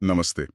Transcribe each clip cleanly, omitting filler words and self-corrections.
नमस्ते।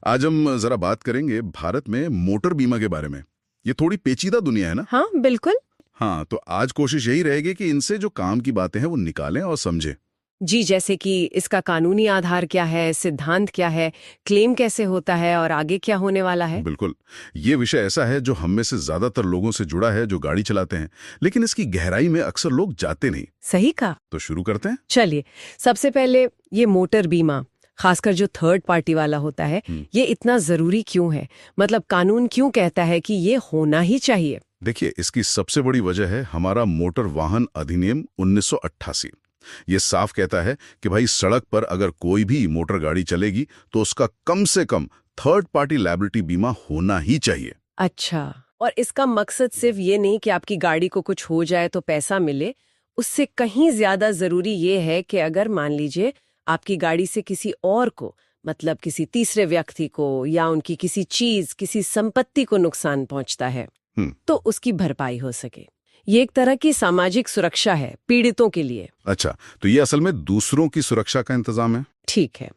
आज हम जरा बात करेंगे भारत में मोटर बीमा के बारे में। ये थोड़ी पेचीदा दुनिया है ना। हाँ बिल्कुल। हाँ, तो आज कोशिश यही रहेगी कि इनसे जो काम की बातें हैं वो निकालें और समझें। जी, जैसे कि इसका कानूनी आधार क्या है, सिद्धांत क्या है, क्लेम कैसे होता है और आगे क्या होने वाला है। बिल्कुल। ये विषय ऐसा है जो हम में से ज्यादातर लोगों से जुड़ा है जो गाड़ी चलाते हैं, लेकिन इसकी गहराई में अक्सर लोग जाते नहीं। सही कहा। तो शुरू करते हैं। चलिए, सबसे पहले ये मोटर बीमा, खासकर जो थर्ड पार्टी वाला होता है, ये इतना जरूरी क्यों है? मतलब कानून क्यों कहता है कि ये होना ही चाहिए? देखिए, इसकी सबसे बड़ी वजह है हमारा मोटर वाहन अधिनियम 1988। ये साफ कहता है कि भाई सड़क पर अगर कोई भी मोटर गाड़ी चलेगी तो उसका कम से कम थर्ड पार्टी लायबिलिटी बीमा होना ही चाहिए। अच्छा, और इसका मकसद सिर्फ ये नहीं कि आपकी गाड़ी को कुछ हो जाए तो पैसा मिले, उससे कहीं ज्यादा जरूरी ये है कि अगर मान लीजिए आपकी गाड़ी से किसी और को, मतलब किसी तीसरे व्यक्ति को या उनकी किसी चीज, किसी संपत्ति को नुकसान पहुंचता है, हम्म। तो उसकी भरपाई हो सके। ये एक तरह की सामाजिक सुरक्षा है पीड़ितों के लिए। अच्छा, तो ये असल में दूसरों की सुरक्षा का इंतजाम है। ठीक है।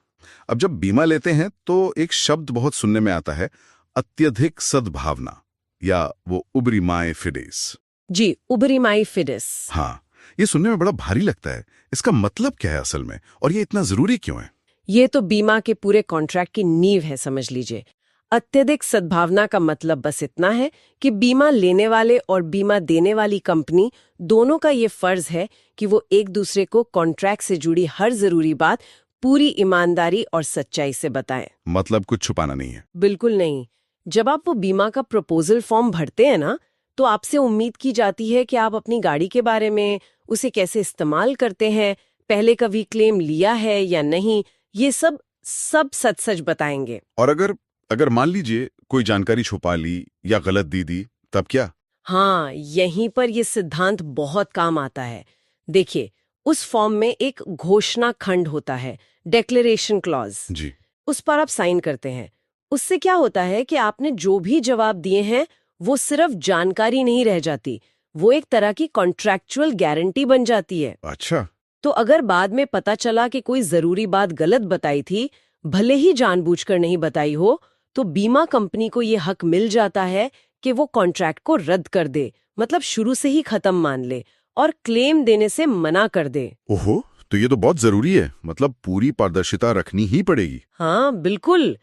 अब जब बीमा लेते हैं तो एक शब्द बहुत सुनने में आता है, अत्यधिक सद्भावना, या वो उबरीमाए फिडेस। जी, उबरीमाई फिडेस। हाँ, ये सुनने में बड़ा भारी लगता है। इसका मतलब क्या है असल में, और ये इतना जरूरी क्यों है? ये तो बीमा के पूरे कॉन्ट्रैक्ट की नींव है, समझ लीजिए। अत्यधिक सद्भावना का मतलब बस इतना है कि बीमा लेने वाले और बीमा देने वाली कंपनी दोनों का ये फर्ज है कि वो एक दूसरे को कॉन्ट्रैक्ट से जुड़ी हर जरूरी बात पूरी ईमानदारी और सच्चाई से बताएं। मतलब कुछ छुपाना नहीं है। बिल्कुल नहीं। जब आप वो बीमा का प्रपोजल फॉर्म भरते हैं ना, तो आपसे उम्मीद की जाती है कि आप अपनी गाड़ी के बारे में, उसे कैसे इस्तेमाल करते हैं, पहले कभी क्लेम लिया है या नहीं, ये सब सच सच बताएंगे। और अगर अगर मान लीजिए कोई जानकारी छुपा ली या गलत दे दी, तब क्या? हाँ, यहीं पर ये सिद्धांत बहुत काम आता है। देखिए, उस फॉर्म में एक घोषणा खंड होता है, डेक्लेरेशन क्लॉज। जी। उस पर आप साइन करते हैं। उससे क्या होता है कि आपने जो भी जवाब दिए हैं वो सिर्फ जानकारी नहीं रह जाती, वो एक तरह की कॉन्ट्रैक्चुअल गारंटी बन जाती है। अच्छा। तो अगर बाद में पता चला कि कोई जरूरी बात गलत बताई थी, भले ही जानबूझकर नहीं बताई हो, तो बीमा कंपनी को ये हक मिल जाता है कि वो कॉन्ट्रैक्ट को रद्द कर दे, मतलब शुरू से ही खत्म मान ले और क्लेम देने से मना कर दे। ओहो, तो ये तो बहुत जरूरी है। मतलब पूरी पारदर्शिता रखनी ही पड़ेगी। हाँ बिल्कुल,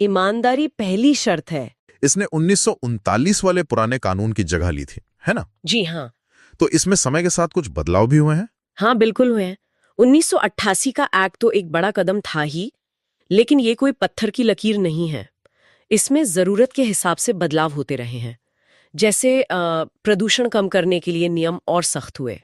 ईमानदारी पहली शर्त है। इसने 1939 वाले पुराने कानून की जगह ली थी, है ना? जी हाँ। तो इसमें समय के साथ कुछ बदलाव भी हुए हैं। हाँ बिल्कुल हुए हैं। 1988 का एक्ट तो एक बड़ा कदम था ही, लेकिन ये कोई पत्थर की लकीर नहीं है। इसमें जरूरत के हिसाब से बदलाव होते रहे हैं। जैसे प्रदूषण कम करने के लिए नियम और सख्त हुए।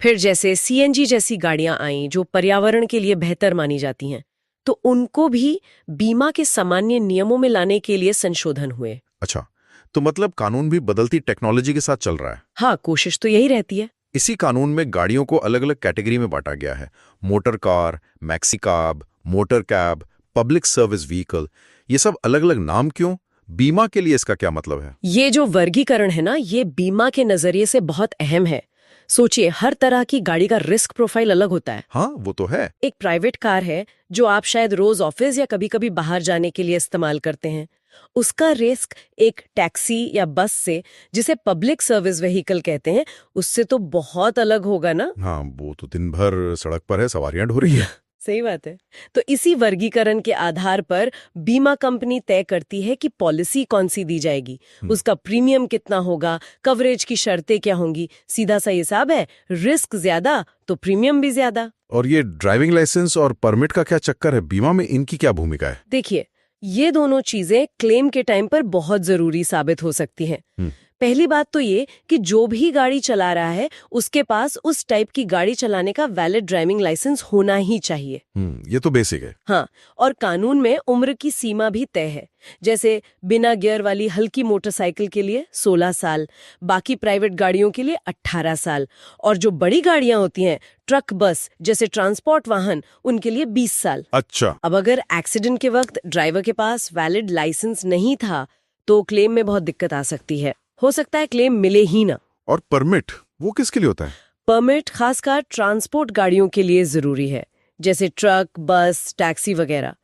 फिर जैसे सीएनजी जैसी गाड़ियां आईं जो पर्यावरण के लिए बेहतर मानी जाती हैं, तो उनको भी बीमा के सामान्य नियमों में लाने के लिए संशोधन हुए। अच्छा, तो मतलब कानून भी बदलती टेक्नोलॉजी के साथ चल रहा है। हाँ, कोशिश तो यही रहती है। इसी कानून में गाड़ियों को अलग अलग कैटेगरी में बांटा गया है। Motor car, maxi cab, motor cab, public service vehicle. ये सब अलग अलग नाम क्यों? बीमा के लिए इसका क्या मतलब है? ये जो वर्गीकरण है ना, ये बीमा के नजरिए से बहुत अहम है। सोचिए, हर तरह की गाड़ी का रिस्क प्रोफाइल अलग होता है। हाँ, वो तो है। एक प्राइवेट कार है जो आप शायद रोज ऑफिस या कभी-कभी बाहर जाने के लिए इस्तेमाल करते हैं, उसका रिस्क एक टैक्सी या बस से, जिसे पब्लिक सर्विस व्हीकल कहते हैं, उससे तो बहुत अलग होगा ना। हाँ, वो तो दिन भर सड़क पर है, सवारियां ढो रही है। सही बात है। तो इसी वर्गीकरण के आधार पर बीमा कंपनी तय करती है कि पॉलिसी कौन सी दी जाएगी, उसका प्रीमियम कितना होगा, कवरेज की शर्तें क्या होंगी। सीधा सा हिसाब है, रिस्क ज्यादा तो प्रीमियम भी ज्यादा। और ये ड्राइविंग लाइसेंस और परमिट का क्या चक्कर है? बीमा में इनकी क्या भूमिका है? देखिए, ये दोनों चीजें क्लेम के टाइम पर बहुत जरूरी साबित हो सकती हैं। पहली बात तो ये कि जो भी गाड़ी चला रहा है उसके पास उस टाइप की गाड़ी चलाने का वैलिड ड्राइविंग लाइसेंस होना ही चाहिए। ये तो बेसिक है। हाँ, और कानून में उम्र की सीमा भी तय है। जैसे बिना गियर वाली हल्की मोटरसाइकिल के लिए 16 साल, बाकी प्राइवेट गाड़ियों के लिए 18 साल, और जो बड़ी गाड़ियां होती हैं, ट्रक बस जैसे ट्रांसपोर्ट वाहन, उनके लिए 20 साल। अच्छा। अब अगर एक्सीडेंट के वक्त ड्राइवर के पास वैलिड लाइसेंस नहीं था तो क्लेम में बहुत दिक्कत आ सकती है। हो सकता है क्लेम मिले ही ना। और परमिट वो किसके लिए होता है? परमिट खासकर ट्रांसपोर्ट गाड़ियों के लिए जरूरी है, जैसे ट्रक, बस, टैक्सी वगैरह।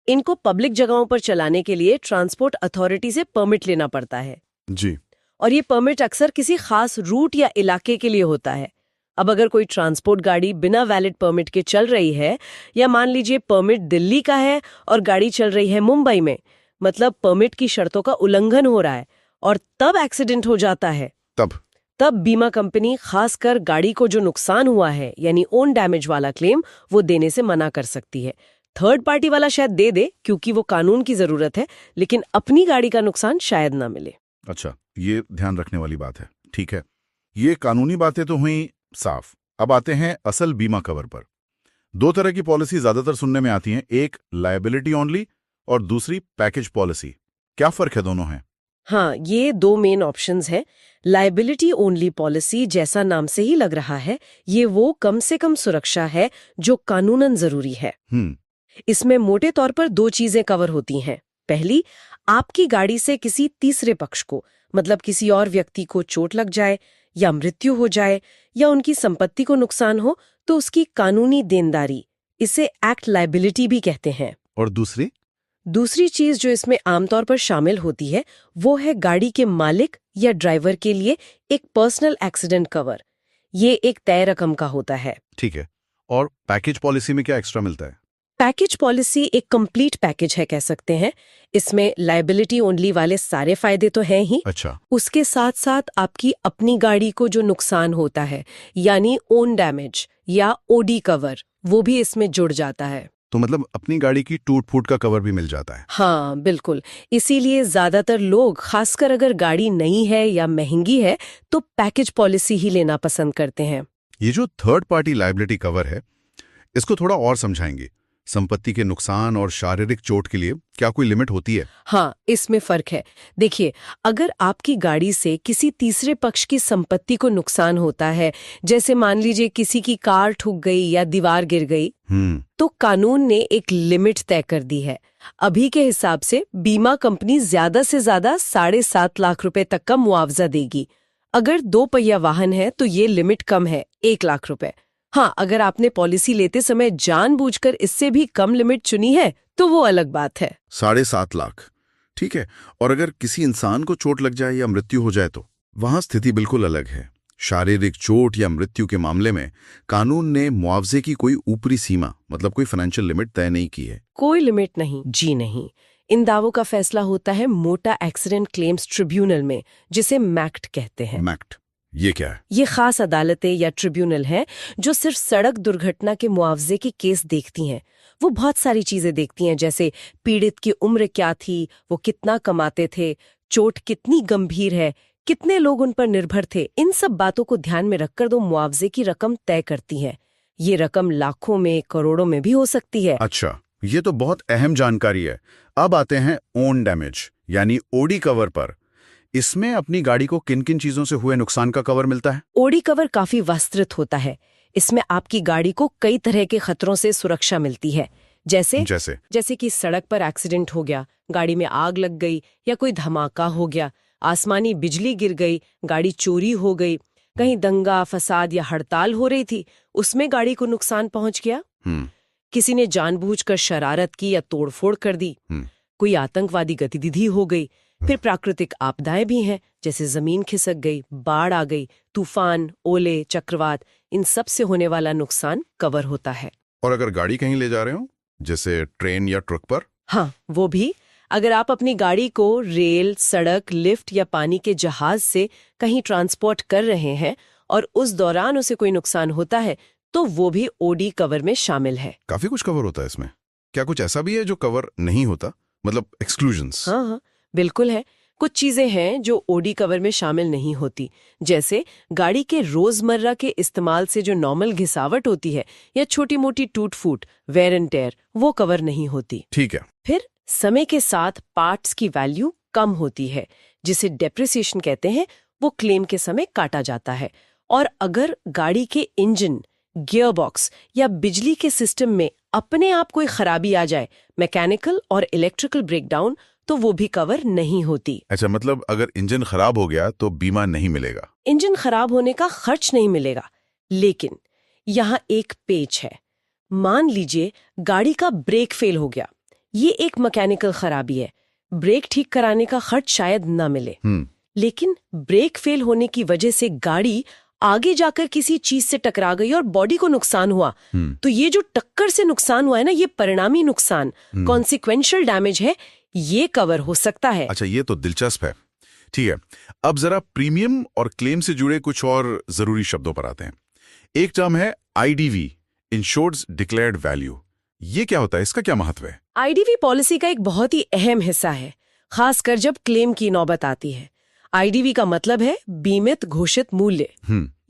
इनको पब्लिक जगहों पर चलाने के लिए ट्रांसपोर्ट अथॉरिटी से परमिट लेना पड़ता है। जी। और ये परमिट अक्सर किसी खास रूट या इलाके के लिए होता है। अब अगर कोई ट्रांसपोर्ट गाड़ी बिना वैलिड परमिट के चल रही है, या मान लीजिए परमिट दिल्ली का है और गाड़ी चल रही है मुंबई में, मतलब परमिट की शर्तों का उल्लंघन हो रहा है, और तब एक्सीडेंट हो जाता है, तब बीमा कंपनी खासकर गाड़ी को जो नुकसान हुआ है यानी ओन डैमेज वाला क्लेम वो देने से मना कर सकती है। थर्ड पार्टी वाला शायद दे दे क्योंकि वो कानून की जरूरत है, लेकिन अपनी गाड़ी का नुकसान शायद ना मिले। अच्छा, ये ध्यान रखने वाली बात है। ठीक है, ये कानूनी बातें तो हुई साफ। अब आते हैं असल बीमा कवर पर। दो तरह की पॉलिसी ज्यादातर सुनने में आती हैं, एक लायबिलिटी ओनली और दूसरी पैकेज पॉलिसी। क्या फर्क है दोनों हैं? हाँ, ये दो मेन ऑप्शंस हैं। लायबिलिटी ओनली पॉलिसी, जैसा नाम से ही लग रहा है, ये वो कम से कम सुरक्षा है जो कानूनन जरूरी है। इसमें मोटे तौर पर दो चीजें कवर होती हैं। पहली, आपकी गाड़ी से किसी तीसरे पक्ष को, मतलब किसी और व्यक्ति को चोट लग जाए या मृत्यु हो जाए या उनकी संपत्ति को नुकसान हो तो उसकी कानूनी देनदारी, इसे एक्ट लायबिलिटी भी कहते हैं। और दूसरी चीज जो इसमें आमतौर पर शामिल होती है वो है गाड़ी के मालिक या ड्राइवर के लिए एक पर्सनल एक्सीडेंट कवर। ये एक तय रकम का होता है। ठीक है, और पैकेज पॉलिसी में क्या एक्स्ट्रा मिलता है? पैकेज पॉलिसी एक कंप्लीट पैकेज है कह सकते हैं। इसमें लायबिलिटी ओनली वाले सारे फायदे तो हैं ही, अच्छा, उसके साथ साथ आपकी अपनी गाड़ी को जो नुकसान होता है यानी ओन डैमेज या ओडी कवर, वो भी इसमें जुड़ जाता है। तो मतलब अपनी गाड़ी की टूट फूट का कवर भी मिल जाता है। हाँ बिल्कुल, इसीलिए ज्यादातर लोग, खासकर अगर गाड़ी नई है या महंगी है, तो पैकेज पॉलिसी ही लेना पसंद करते हैं। ये जो थर्ड पार्टी लायबिलिटी कवर है, इसको थोड़ा और समझाएंगे। संपत्ति के नुकसान और शारीरिक चोट के लिए क्या कोई लिमिट होती है? हाँ, इसमें फर्क है। देखिए, अगर आपकी गाड़ी से किसी तीसरे पक्ष की संपत्ति को नुकसान होता है, जैसे मान लीजिए किसी की कार ठुक गई या दीवार गिर गई, तो कानून ने एक लिमिट तय कर दी है। अभी के हिसाब से बीमा कंपनी ज्यादा से ज्यादा 7.5 लाख रुपए तक का मुआवजा देगी। अगर 2 पहिया वाहन है तो ये लिमिट कम है, 1 लाख रुपए। हाँ, अगर आपने पॉलिसी लेते समय जानबूझकर इससे भी कम लिमिट चुनी है तो वो अलग बात है। 7.5 लाख, ठीक है। और अगर किसी इंसान को चोट लग जाए या मृत्यु हो जाए तो वहां स्थिति बिल्कुल अलग है। शारीरिक चोट या मृत्यु के मामले में कानून ने मुआवजे की कोई ऊपरी सीमा, मतलब कोई फाइनेंशियल लिमिट तय नहीं की है। कोई लिमिट नहीं जी, नहीं। इन दावों का फैसला होता है मोटा एक्सीडेंट क्लेम्स ट्रिब्यूनल में, जिसे मैक्ट कहते हैं। मैक्ट, ये क्या है? ये खास अदालतें या ट्रिब्यूनल हैं जो सिर्फ सड़क दुर्घटना के मुआवजे के केस देखती हैं। वो बहुत सारी चीजें देखती हैं, जैसे पीड़ित की उम्र क्या थी, वो कितना कमाते थे, चोट कितनी गंभीर है, कितने लोग उन पर निर्भर थे। इन सब बातों को ध्यान में रखकर दो मुआवजे की रकम तय करती हैं। ये रकम लाखों में, करोड़ों में भी हो सकती है। अच्छा, ये तो बहुत अहम जानकारी है। अब आते हैं ओन डैमेज यानी ओडी कवर पर। इसमें अपनी गाड़ी को किन किन चीजों से हुए नुकसान का कवर मिलता है? ओडी कवर काफी विस्तृत होता है। इसमें आपकी गाड़ी को कई तरह के खतरों से सुरक्षा मिलती है, जैसे कि सड़क पर एक्सीडेंट हो गया, गाड़ी में आग लग गई या कोई धमाका हो गया, आसमानी बिजली गिर गई, गाड़ी चोरी हो गई, कहीं दंगा फसाद या हड़ताल हो रही थी, उसमें गाड़ी को नुकसान पहुंच गया, किसी ने जानबूझकर शरारत की या तोड़फोड़ कर दी, कोई आतंकवादी गतिविधि हो गई। फिर प्राकृतिक आपदाएं भी हैं, जैसे जमीन खिसक गई, बाढ़ आ गई, तूफान, ओले, चक्रवात, इन सब से होने वाला नुकसान कवर होता है। और अगर गाड़ी कहीं ले जा रहे हो, जैसे ट्रेन या ट्रक पर? हाँ, वो भी। अगर आप अपनी गाड़ी को रेल, सड़क, लिफ्ट या पानी के जहाज से कहीं ट्रांसपोर्ट कर रहे हैं और उस दौरान उसे कोई नुकसान होता है, तो वो भी ओडी कवर में शामिल है। काफी कुछ कवर होता है इसमें। क्या कुछ ऐसा भी है जो कवर नहीं होता, मतलब एक्सक्लूजन्स? हाँ, बिल्कुल है। कुछ चीजें हैं जो ओडी कवर में शामिल नहीं होती, जैसे गाड़ी के रोजमर्रा के इस्तेमाल से जो नॉर्मल घिसावट होती है या छोटी मोटी टूट फूट, वेयर एंड टेयर, वो कवर नहीं होती। ठीक है। फिर समय के साथ पार्ट्स की वैल्यू कम होती है, जिसे डेप्रिसिएशन कहते हैं, वो क्लेम के समय काटा जाता है। और अगर गाड़ी के इंजन, गियरबॉक्स या बिजली के सिस्टम में अपने आप कोई खराबी आ जाए, मैकेनिकल और इलेक्ट्रिकल ब्रेकडाउन, तो वो भी कवर नहीं होती। अच्छा, मतलब अगर इंजन खराब हो गया तो बीमा नहीं मिलेगा? इंजन खराब होने का खर्च नहीं मिलेगा, लेकिन यहाँ एक पेच है। मान लीजिए गाड़ी का ब्रेक फेल हो गया ये एक मैकेनिकल खराबी है। ब्रेक ठीक कराने का खर्च शायद ना मिले, लेकिन ब्रेक फेल होने की वजह से गाड़ी आगे जाकर किसी चीज से टकरा गई और बॉडी को नुकसान हुआ, तो ये जो टक्कर से नुकसान हुआ है ना, ये परिणामी नुकसान, कॉन्सिक्वेंशियल डैमेज है, ये कवर हो सकता है। अच्छा, ये तो दिलचस्प है। ठीक है, अब जरा प्रीमियम और क्लेम से जुड़े कुछ और जरूरी शब्दों पर आते हैं। एक टर्म है IDV, इंश्योर्ड डिक्लेयर्ड वैल्यू। ये क्या होता है, इसका क्या महत्व है? IDV पॉलिसी का एक बहुत ही अहम हिस्सा है, खासकर जब क्लेम की नौबत आती है। IDV का मतलब है बीमित घोषित मूल्य।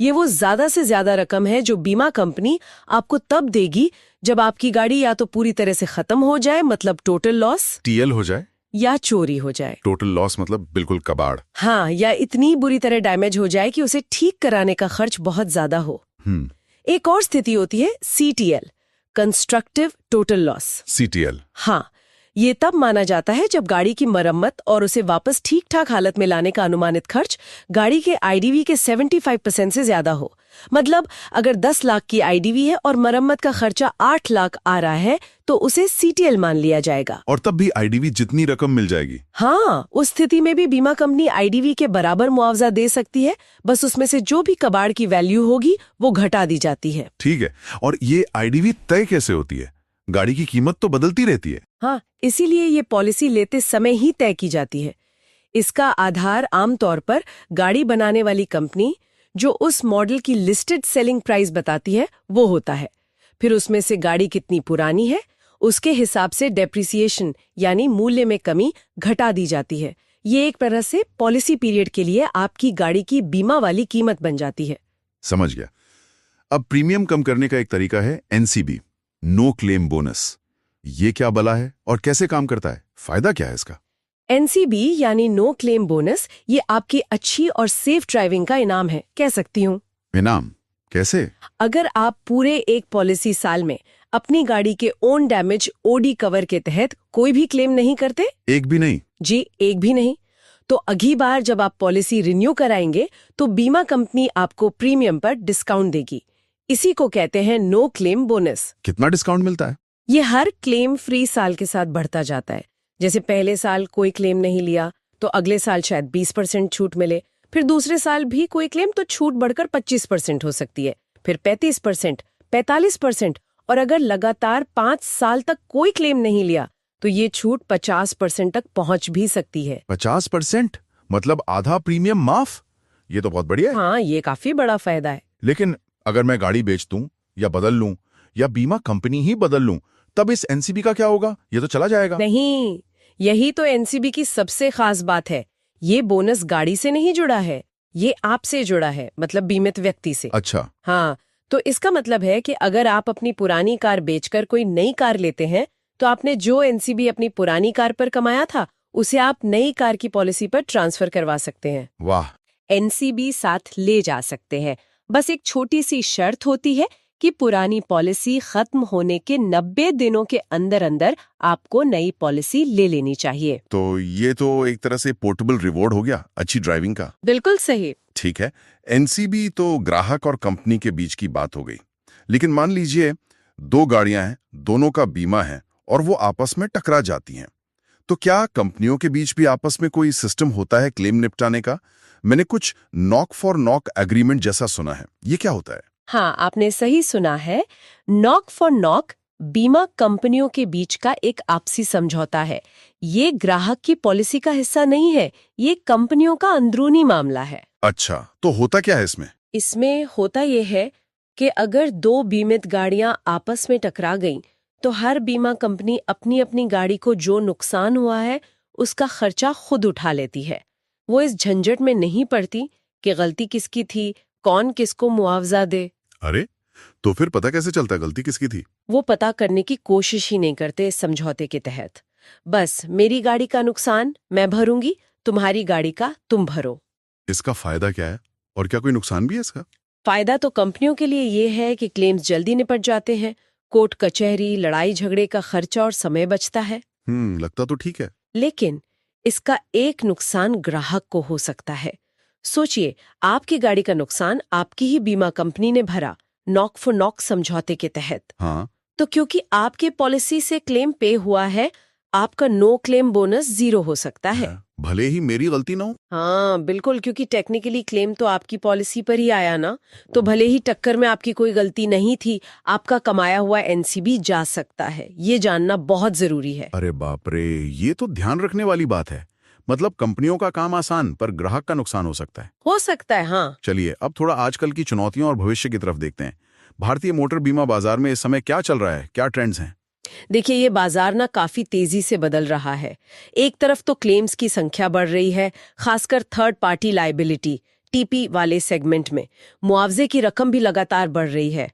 ये वो ज्यादा से ज्यादा रकम है जो बीमा कंपनी आपको तब देगी जब आपकी गाड़ी या तो पूरी तरह से खत्म हो जाए, मतलब टोटल लॉस, TL हो जाए, या चोरी हो जाए। टोटल लॉस मतलब बिल्कुल कबाड़। हाँ, या इतनी बुरी तरह डैमेज हो जाए कि उसे ठीक कराने का खर्च बहुत ज्यादा हो। एक और स्थिति होती है CTL, constructive total loss. CTL, हाँ, ये तब माना जाता है जब गाड़ी की मरम्मत और उसे वापस ठीक ठाक हालत में लाने का अनुमानित खर्च गाड़ी के IDV के 75% से ज्यादा हो। मतलब अगर 10 लाख की IDV है और मरम्मत का खर्चा 8 लाख आ रहा है, तो उसे CTL मान लिया जाएगा। और तब भी IDV जितनी रकम मिल जाएगी। हाँ, उस स्थिति में भी बीमा कंपनी IDV के बराबर मुआवजा दे सकती है, बस उसमें से जो भी कबाड़ की वैल्यू होगी वो घटा दी जाती है। ठीक है, और ये IDV तय कैसे होती है? गाड़ी की कीमत तो बदलती रहती है। हाँ, इसीलिए ये पॉलिसी लेते समय ही तय की जाती है। इसका आधार आमतौर पर गाड़ी बनाने वाली कंपनी जो उस मॉडल की लिस्टेड सेलिंग प्राइस बताती है वो होता है। फिर उसमें से गाड़ी कितनी पुरानी है उसके हिसाब से डेप्रिसिएशन यानी मूल्य में कमी घटा दी जाती है। ये एक तरह से पॉलिसी पीरियड के लिए आपकी गाड़ी की बीमा वाली कीमत बन जाती है। समझ गया। अब प्रीमियम कम करने का एक तरीका है NCB, नो क्लेम बोनस। ये क्या बला है और कैसे काम करता है? फायदा क्या है इसका? NCB यानी नो क्लेम बोनस, ये आपकी अच्छी और सेफ ड्राइविंग का इनाम है, कह सकती हूँ। इनाम कैसे? अगर आप पूरे एक पॉलिसी साल में अपनी गाड़ी के ओन डैमेज OD कवर के तहत कोई भी क्लेम नहीं करते, एक भी नहीं? जी, एक भी नहीं, तो अगली बार जब आप पॉलिसी रिन्यू कराएंगे तो बीमा कंपनी आपको प्रीमियम पर डिस्काउंट देगी। इसी को कहते हैं नो क्लेम बोनस। कितना डिस्काउंट मिलता है? ये हर क्लेम फ्री साल के साथ बढ़ता जाता है। जैसे पहले साल कोई क्लेम नहीं लिया तो अगले साल शायद 20% छूट मिले, फिर दूसरे साल भी कोई क्लेम तो छूट बढ़कर 25% हो सकती है, फिर 35%, 45%, और अगर लगातार 5 साल तक कोई क्लेम नहीं लिया तो ये छूट 50% तक पहुंच भी सकती है। 50%? मतलब आधा प्रीमियम माफ? ये तो बहुत बढ़िया है। हाँ, ये काफी बड़ा फायदा है। लेकिन अगर मैं गाड़ी बेच दूं या बदल लूं या बीमा कंपनी ही बदल लूं, तब इस NCB का क्या होगा? ये तो चला जाएगा। नहीं, यही तो NCB की सबसे खास बात है। ये बोनस गाड़ी से नहीं जुड़ा है, ये आपसे जुड़ा है, मतलब बीमित व्यक्ति से। अच्छा। हाँ, तो इसका मतलब है कि अगर आप अपनी पुरानी कार बेचकर कोई नई कार लेते हैं तो आपने जो NCB अपनी पुरानी कार पर कमाया था उसे आप नई कार की पॉलिसी पर ट्रांसफर करवा सकते हैं। वाह। NCB साथ ले जा सकते हैं, बस एक छोटी सी शर्त होती है कि पुरानी पॉलिसी खत्म होने के 90 दिनों के अंदर अंदर आपको नई पॉलिसी ले लेनी चाहिए। तो ये तो एक तरह से पोर्टेबल रिवॉर्ड हो गया अच्छी ड्राइविंग का। बिल्कुल सही। ठीक है, NCB तो ग्राहक और कंपनी के बीच की बात हो गई, लेकिन मान लीजिए 2 गाड़ियां हैं, दोनों का बीमा है और वो आपस में टकरा जाती हैं, तो क्या कंपनियों के बीच भी आपस में कोई सिस्टम होता है क्लेम निपटाने का? मैंने कुछ नॉक फॉर नॉक एग्रीमेंट जैसा सुना है, ये क्या होता है? हाँ, आपने सही सुना है। नॉक फॉर नॉक बीमा कंपनियों के बीच का एक आपसी समझौता है। ये ग्राहक की पॉलिसी का हिस्सा नहीं है, ये कंपनियों का अंदरूनी मामला है। अच्छा, तो होता क्या है इसमें? इसमें होता ये है कि अगर 2 बीमित गाड़ियां आपस में टकरा गईं, तो हर बीमा कंपनी अपनी अपनी गाड़ी को जो नुकसान हुआ है उसका खर्चा खुद उठा लेती है। वो इस झंझट में नहीं पड़ती कि गलती किसकी थी, कौन किसको मुआवजा दे। अरे, तो फिर पता कैसे चलता गलती किसकी थी? वो पता करने की कोशिश ही नहीं करते इस समझौते के तहत। बस मेरी गाड़ी का नुकसान मैं भरूंगी, तुम्हारी गाड़ी का तुम भरो। इसका फायदा क्या है और क्या कोई नुकसान भी है इसका? फायदा तो कंपनियों के लिए ये है कि क्लेम्स जल्दी निपट जाते हैं, कोर्ट कचहरी लड़ाई झगड़े का खर्चा और समय बचता है। लगता तो ठीक है। लेकिन इसका एक नुकसान ग्राहक को हो सकता है। सोचिए, आपकी गाड़ी का नुकसान आपकी ही बीमा कंपनी ने भरा नॉक फॉर नॉक समझौते के तहत। हाँ। तो क्योंकि आपके पॉलिसी से क्लेम पे हुआ है, आपका नो क्लेम बोनस 0 हो सकता है। भले ही मेरी गलती ना हो। हाँ बिल्कुल, क्योंकि टेक्निकली क्लेम तो आपकी पॉलिसी पर ही आया ना, तो भले ही टक्कर में आपकी कोई गलती नहीं थी, आपका कमाया हुआ एनसीबी जा सकता है। ये जानना बहुत जरूरी है। अरे बाप रे, ये तो ध्यान रखने वाली बात है। मतलब कंपनियों का काम आसान, पर ग्राहक का नुकसान हो सकता है। हो सकता है, हाँ। चलिए अब थोड़ा आजकल की चुनौतियों और भविष्य की तरफ देखते हैं। भारतीय मोटर बीमा बाजार में इस समय क्या चल रहा है, क्या ट्रेंड्स हैं? देखिए, ये बाजार ना काफी तेजी से बदल रहा है। एक तरफ तो क्लेम्स की संख्या बढ़ रही है, खासकर थर्ड पार्टी लायबिलिटी टीपी वाले सेगमेंट में। मुआवजे की रकम भी लगातार बढ़ रही है।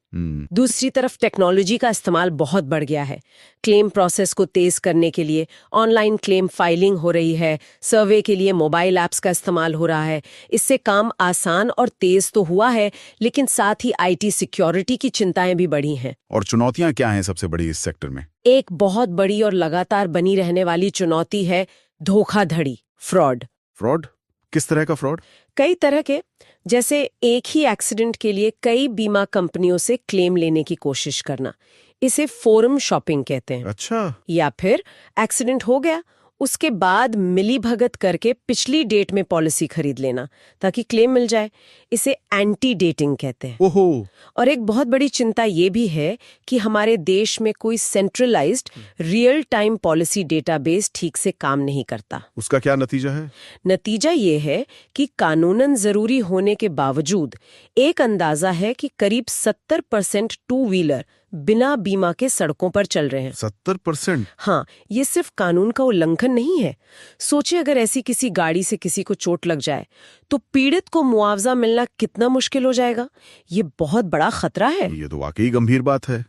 दूसरी तरफ टेक्नोलॉजी का इस्तेमाल बहुत बढ़ गया है। क्लेम प्रोसेस को तेज करने के लिए ऑनलाइन क्लेम फाइलिंग हो रही है, सर्वे के लिए मोबाइल ऐप्स का इस्तेमाल हो रहा है। इससे काम आसान और तेज तो हुआ है, लेकिन साथ ही आईटी सिक्योरिटी की चिंताएं भी बढ़ी हैं। और चुनौतियां क्या हैं सबसे बड़ी इस सेक्टर में? एक बहुत बड़ी और लगातार बनी रहने वाली चुनौती है धोखाधड़ी, फ्रॉड। फ्रॉड? किस तरह का फ्रॉड? कई तरह के, जैसे एक ही एक्सीडेंट के लिए कई बीमा कंपनियों से क्लेम लेने की कोशिश करना, इसे फोरम शॉपिंग कहते हैं। अच्छा। या फिर एक्सीडेंट हो गया, उसके बाद मिलीभगत करके पिछली डेट में पॉलिसी खरीद लेना ताकि क्लेम मिल जाए, इसे एंटी डेटिंग कहते हैं। ओहो। और एक बहुत बड़ी चिंता ये भी है कि हमारे देश में कोई centralised real time policy database ठीक से काम नहीं करता। उसका क्या नतीजा है? नतीजा ये है कि कानूनन जरूरी होने के बावजूद एक अंदाजा है कि करीब 70% टू व्हीलर बिना बीमा के सड़कों पर चल रहे हैं। 70%? हाँ, ये सिर्फ कानून का उल्लंघन नहीं है। सोचिए, अगर ऐसी किसी गाड़ी से किसी को चोट लग जाए तो पीड़ित को मुआवजा मिलना कितना मुश्किल हो जाएगा। ये बहुत बड़ा खतरा है। ये तो वाकई गंभीर बात है।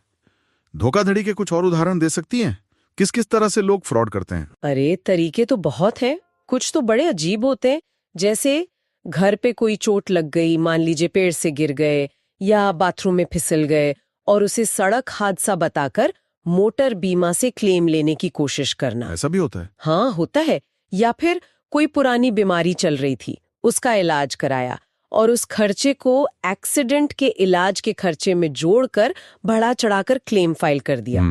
धोखाधड़ी के कुछ और उदाहरण दे सकती हैं? किस किस तरह से लोग फ्रॉड करते हैं? अरे तरीके तो बहुत हैं। कुछ तो बड़े अजीब होते हैं, जैसे घर पे कोई चोट लग गई, मान लीजिए पेड़ से गिर गए या बाथरूम में फिसल गए, और उसे सड़क हादसा बताकर मोटर बीमा से क्लेम लेने की कोशिश करना। ऐसा भी होता है? हाँ, होता है। या फिर कोई पुरानी बीमारी चल रही थी, उसका इलाज कराया और उस खर्चे को एक्सीडेंट के इलाज के खर्चे में जोड़कर बढ़ा चढ़ाकर क्लेम फाइल कर दिया।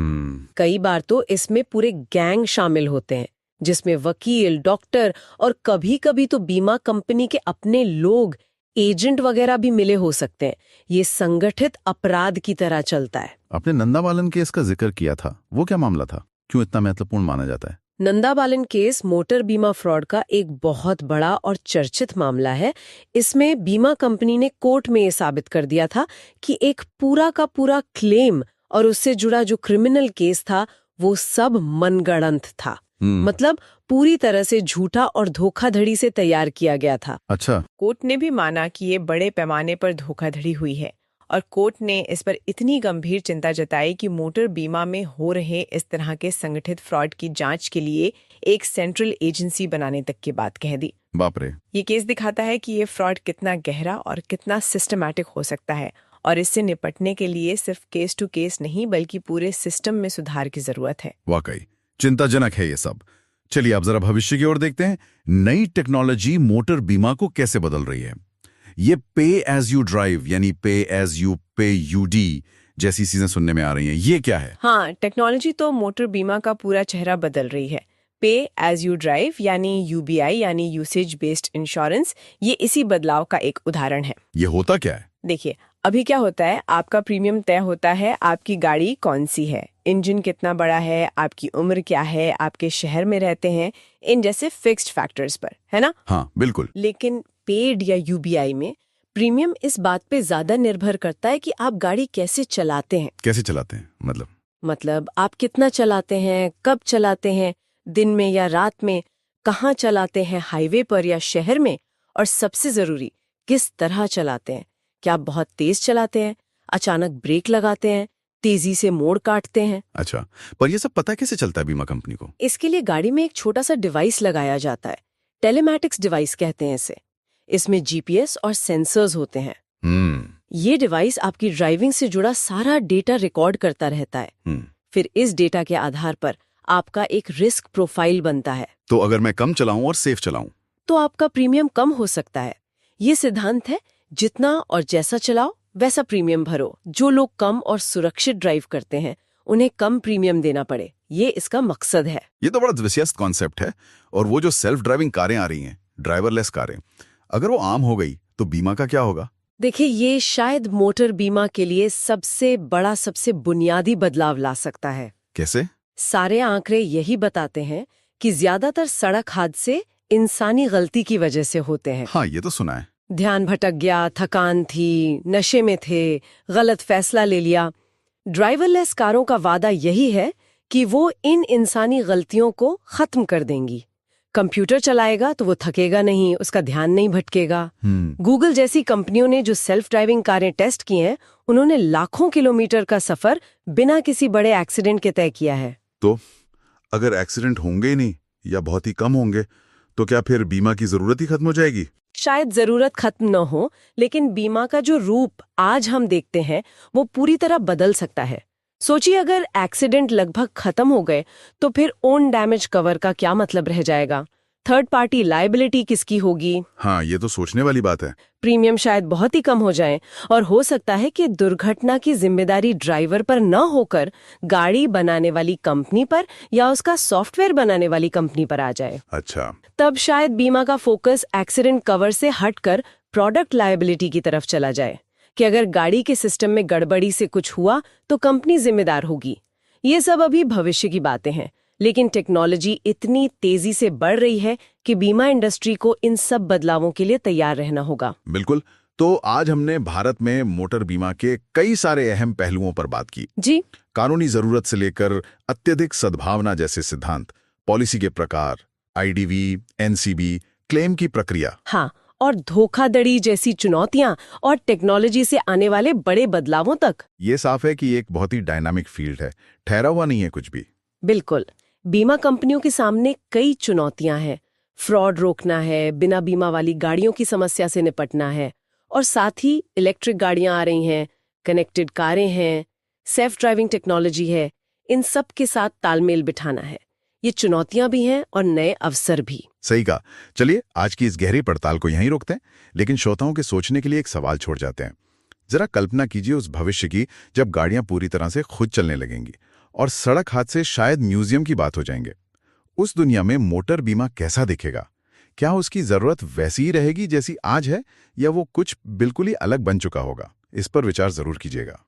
कई बार तो इसमें पूरे गैंग शामिल होते हैं, जिसमें वकील, डॉक्टर और कभी-कभी तो बीमा कंपनी के अपने लोग, एजेंट वगैरह भी मिले हो सकते हैं। ये संगठित अपराध की तरह चलता है। आपने नंदा बालन केस का जिक्र किया था, वो क्या मामला था? क्यों इतना महत्वपूर्ण माना जाता है? नंदा बालन केस मोटर बीमा फ्रॉड का एक बहुत बड़ा और चर्चित मामला है। इसमें बीमा कंपनी ने कोर्ट में ये साबित कर दिया था कि एक पूरा का पूरा क्लेम और उससे जुड़ा जो क्रिमिनल केस था, वो सब मनगढ़ंत था। मतलब पूरी तरह से झूठा और धोखाधड़ी से तैयार किया गया था। अच्छा। कोर्ट ने भी माना कि ये बड़े पैमाने पर धोखाधड़ी हुई है, और कोर्ट ने इस पर इतनी गंभीर चिंता जताई कि मोटर बीमा में हो रहे इस तरह के संगठित फ्रॉड की जांच के लिए एक सेंट्रल एजेंसी बनाने तक की बात कह दी। बाप रे। ये केस दिखाता है कि ये फ्रॉड कितना गहरा और कितना सिस्टमैटिक हो सकता है, और इससे निपटने के लिए सिर्फ केस टू केस नहीं, बल्कि पूरे सिस्टम में सुधार की जरूरत है। वाकई चिंताजनक है ये सब। चलिए अब जरा भविष्य की ओर देखते हैं। नई टेक्नोलॉजी मोटर बीमा को कैसे बदल रही है? ये पे एज यू ड्राइव यानी पे एज यू पे यूडी जैसी चीजें सुनने में आ रही हैं, ये क्या है? हाँ, टेक्नोलॉजी तो मोटर बीमा का पूरा चेहरा बदल रही है। पे एज यू ड्राइव यानी यूबीआई यानी यूसेज बेस्ड इंश्योरेंस, ये इसी बदलाव का एक उदाहरण है। ये होता क्या है? देखिए, अभी क्या होता है, आपका प्रीमियम तय होता है आपकी गाड़ी कौन सी है, इंजन कितना बड़ा है, आपकी उम्र क्या है, आपके शहर में रहते हैं, इन जैसे फिक्स्ड फैक्टर्स पर, है ना? हाँ बिल्कुल। लेकिन पेड या यूबीआई में प्रीमियम इस बात पे ज्यादा निर्भर करता है कि आप गाड़ी कैसे चलाते हैं। कैसे चलाते हैं? मतलब आप कितना चलाते हैं, कब चलाते हैं, दिन में या रात में, कहाँ चलाते हैं, हाईवे पर या शहर में, और सबसे जरूरी, किस तरह चलाते हैं। क्या आप बहुत तेज चलाते हैं, अचानक ब्रेक लगाते हैं, तेजी से मोड़ काटते हैं? अच्छा, पर ये सब पता कैसे चलता है बीमा कंपनी को? इसके लिए गाड़ी में एक छोटा सा डिवाइस लगाया जाता है, टेलीमैटिक्स डिवाइस कहते हैं इसे। इसमें जीपीएस और सेंसर्स होते हैं। ये डिवाइस आपकी ड्राइविंग से जुड़ा सारा डेटा रिकॉर्ड करता रहता है। फिर इस डेटा के आधार पर आपका एक रिस्क प्रोफाइल बनता है। तो अगर मैं कम चलाऊं और सेफ चलाऊं तो आपका प्रीमियम कम हो सकता है। ये सिद्धांत है, जितना और जैसा चलाओ वैसा प्रीमियम भरो। जो लोग कम और सुरक्षित ड्राइव करते हैं उन्हें कम प्रीमियम देना पड़े। ये इसका मकसद है। ये तो बड़ा दिलचस्प कॉन्सेप्ट है। और वो जो सेल्फ ड्राइविंग कारें आ रही हैं, ड्राइवरलेस कारें, अगर वो आम हो गई तो बीमा का क्या होगा? देखिए, ये शायद मोटर बीमा के लिए सबसे बड़ा, सबसे बुनियादी बदलाव ला सकता है। कैसे? सारे आंकड़े यही बताते हैं कि ज्यादातर सड़क हादसे इंसानी गलती की वजह से होते हैं। हाँ, ये तो सुना है। ध्यान भटक गया, थकान थी, नशे में थे, गलत फैसला ले लिया। ड्राइवरलेस कारों का वादा यही है कि वो इन इंसानी गलतियों को खत्म कर देंगी। कंप्यूटर चलाएगा तो वो थकेगा नहीं, उसका ध्यान नहीं भटकेगा। गूगल जैसी कंपनियों ने जो सेल्फ ड्राइविंग कारें टेस्ट की हैं, उन्होंने लाखों किलोमीटर का सफर बिना किसी बड़े एक्सीडेंट के तय किया है। तो अगर एक्सीडेंट होंगे ही नहीं या बहुत ही कम होंगे, तो क्या फिर बीमा की जरूरत ही खत्म हो जाएगी? शायद जरूरत खत्म न हो, लेकिन बीमा का जो रूप आज हम देखते हैं वो पूरी तरह बदल सकता है। सोचिए, अगर एक्सीडेंट लगभग खत्म हो गए तो फिर ओन डैमेज कवर का क्या मतलब रह जाएगा? थर्ड पार्टी लायबिलिटी किसकी होगी? हाँ, ये तो सोचने वाली बात है। प्रीमियम शायद बहुत ही कम हो जाएं, और हो सकता है कि दुर्घटना की जिम्मेदारी ड्राइवर पर न होकर गाड़ी बनाने वाली कंपनी पर या उसका सॉफ्टवेयर बनाने वाली कंपनी पर आ जाए। अच्छा। तब शायद बीमा का फोकस एक्सीडेंट कवर से हटकर प्रोडक्ट लायबिलिटी की तरफ चला जाए, कि अगर गाड़ी के सिस्टम में गड़बड़ी से कुछ हुआ तो कंपनी जिम्मेदार होगी। ये सब अभी भविष्य की बातें हैं, लेकिन टेक्नोलॉजी इतनी तेजी से बढ़ रही है कि बीमा इंडस्ट्री को इन सब बदलावों के लिए तैयार रहना होगा। बिल्कुल। तो आज हमने भारत में मोटर बीमा के कई सारे अहम पहलुओं पर बात की। जी। कानूनी जरूरत से लेकर अत्यधिक सद्भावना जैसे सिद्धांत, पॉलिसी के प्रकार, आईडीवी, एनसीबी, क्लेम की प्रक्रिया। हाँ, और धोखाधड़ी जैसी चुनौतियां और टेक्नोलॉजी से आने वाले बड़े बदलावों तक। ये साफ है कि ये एक बहुत ही डायनामिक फील्ड है, ठहरा हुआ नहीं है कुछ भी। बिल्कुल। बीमा कंपनियों के सामने कई चुनौतियां हैं। फ्रॉड रोकना है, बिना बीमा वाली गाड़ियों की समस्या से निपटना है, और साथ ही इलेक्ट्रिक गाड़ियां आ रही हैं, कनेक्टेड कारें हैं, सेल्फ ड्राइविंग टेक्नोलॉजी है। इन सब के साथ तालमेल बिठाना है। ये चुनौतियां भी हैं और नए अवसर भी। सही कहा। चलिए, आज की इस गहरी पड़ताल को यहीं रोकते हैं, लेकिन श्रोताओं के सोचने के लिए एक सवाल छोड़ जाते हैं। जरा कल्पना कीजिए उस भविष्य की जब गाड़ियां पूरी तरह से खुद चलने लगेंगी और सड़क हादसे शायद म्यूजियम की बात हो जाएंगे। उस दुनिया में मोटर बीमा कैसा दिखेगा? क्या उसकी जरूरत वैसी ही रहेगी जैसी आज है, या वो कुछ बिल्कुल ही अलग बन चुका होगा? इस पर विचार जरूर कीजिएगा।